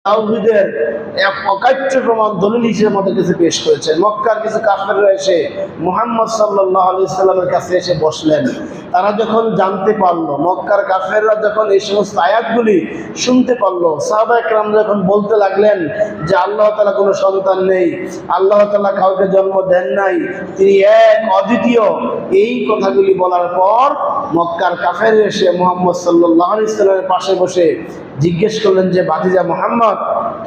তাওহীদের এক অকাট্য প্রমাণ দলিল হিসেবে আমাদের কাছে পেশ করেছেন। মক্কার কিছু কাফেররা এসে মুহাম্মদ সাল্লাল্লাহু আলাইহি সাল্লামের কাছে এসে বসলেন। তারা যখন জানতে পারলো, মক্কার কাফেররা যখন এই সমস্ত আয়াতগুলি শুনতে পারলো, সাহাবায়ে কেরাম যখন বলতে লাগলেন যে আল্লাহ তাআলা কোনো সন্তান নেই, আল্লাহ তাআলা কাউকে জন্ম দেন নাই, তিনি এক অদ্বিতীয়, এই কথাগুলি বলার পর মক্কার কাফের এসে মুহাম্মদ সাল্লাল্লাহু আলাইহি সাল্লামের পাশে বসে জিজ্ঞেস করলেন যে ভাতিজা মুহাম্মদ,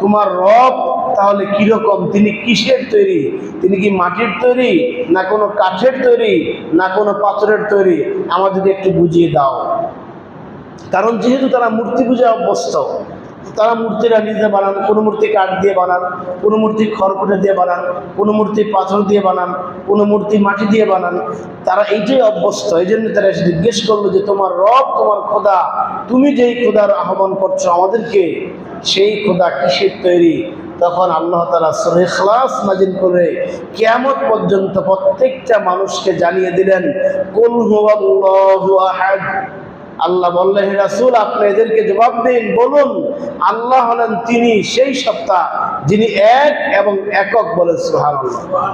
তোমার রব তাহলে কিরকম, তিনি কিসের তৈরি, তিনি কি মাটির তৈরি, না কোনো কাঠের তৈরি, না কোনো পাথরের তৈরি, আমাদেরকে একটু বুঝিয়ে দাও। কারণ যেহেতু তারা মূর্তি পূজায় অভ্যস্ত, তারা মূর্তিরা নিজে বানান, কোনো মূর্তি কাঠ দিয়ে বানান, কোনো মূর্তি খড়কুটে দিয়ে বানান, কোনো মূর্তি পাথর দিয়ে বানান, কোনো মূর্তি মাটি দিয়ে বানান, তারা এইটাই অভ্যস্ত। এই জন্য তারা এসে জিজ্ঞেস করলো যে তোমার রব, তোমার খোদা, তুমি যেই খোদার আহ্বান করছো আমাদেরকে, সেই খোদা কিসের তৈরি? তখন আল্লাহ তাআলা সূরা ইখলাস নাযিল করে কিয়ামত পর্যন্ত প্রত্যেকটা মানুষকে জানিয়ে দিলেন, কুল হুয়াল্লাহু আহাদ। আল্লাহ বললেন, হে রাসূল, আপনি এদেরকে জবাব দিন, বলুন আল্লাহ হলেন তিনি সেই সত্তা যিনি এক এবং একক, বলে সুবহানাল্লাহ।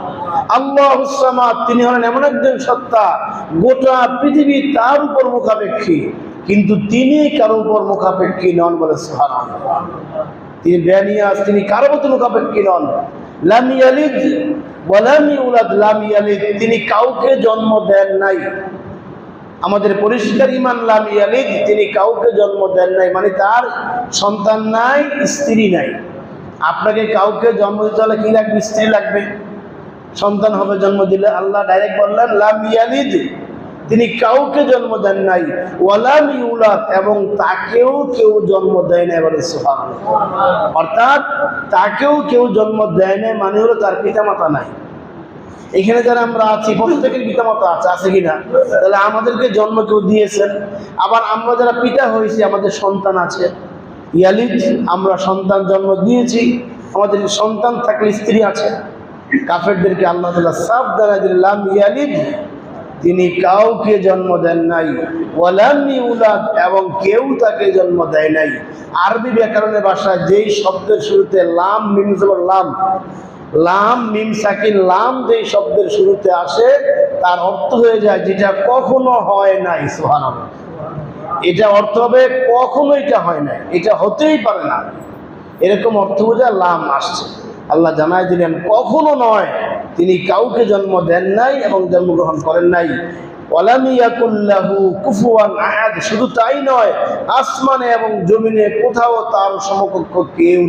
আল্লাহুস সামাদ, তিনি হলেন এমন একজন সত্তা গোটা পৃথিবী তার উপর মুখাপেক্ষী, কিন্তু তিনি কারো উপর মুখাপেক্ষী নন, বলে সুবহানাল্লাহ। তিনি বেনিয়াস, তিনি কারো প্রতি মুখাপেক্ষী নন। লাম ইয়ালিদ ওয়া লাম ইউলাদ, লাম ইয়ালিদ, তিনি কাউকে জন্ম দেন নাই। আমাদের পরিষ্কার ঈমান, লাম ইয়ালিদ, তিনি কাউকে জন্ম দেন নাই, মানে তার সন্তান নাই, স্ত্রী নাই। আপনাকে কাউকে জন্ম দিতে হলে কি লাগবে? স্ত্রী লাগবে, সন্তান হবে জন্ম দিলে। আল্লাহ ডাইরেক্ট বললেন লাম ইয়ালিদ, তিনি কাউকে জন্ম দেন নাই, ওয়ালাম ইউলাদ, এবং তাকেও কেউ জন্ম দেয় নাই, বলে সুবহানাল্লাহ। অর্থাৎ তাকেও কেউ জন্ম দেয় নাই মানে হলো তার পিতামাতা নাই। এখানে যারা আমরা আছি প্রত্যেকের পিতামাতা আছে, আছে কিনা? তাহলে আমাদেরকে জন্ম কেউ দিয়েছেন। আবার আমরা যারা পিতা হয়েছি আমাদের সন্তান আছে, ইয়ালিদ, আমরা সন্তান জন্ম দিয়েছি, আমাদের সন্তান থাকলে স্ত্রী আছে। কাফেরদেরকে আল্লাহ তাআলা সাফ দ্বারা দিলাম ইয়ালিদ, তিনি কাউকে জন্ম দেন নাই, ওয়ালাম ইউলাদ, এবং কেউ তাকে জন্ম দেয় নাই। আরবি ব্যাকরণের ভাষায় যেই শব্দের শুরুতে লাম মিম জবর লাম, লাম মিম সাকিন লাম যেই শব্দের শুরুতে আসে, তার অর্থ হয়ে যায় যেটা কখনো হয় নাই। সুবহানাল্লাহ। এটা অর্থ হবে কখনো এটা হয় নাই, এটা হতেই পারে না, এরকম অর্থ বোঝা লাম আসছে। আল্লাহ জানায় দিলেন কখনো নয়, তিনি কাউকে জন্ম দেন নাই এবং জন্মগ্রহণ করেন নাই। ওয়ালাম ইয়াকুল লাহু কুফুয়ান আহাদ, শুধু তাই নয়, আসমানে এবং জমিনে কোথাও তার সমকক্ষ কেউ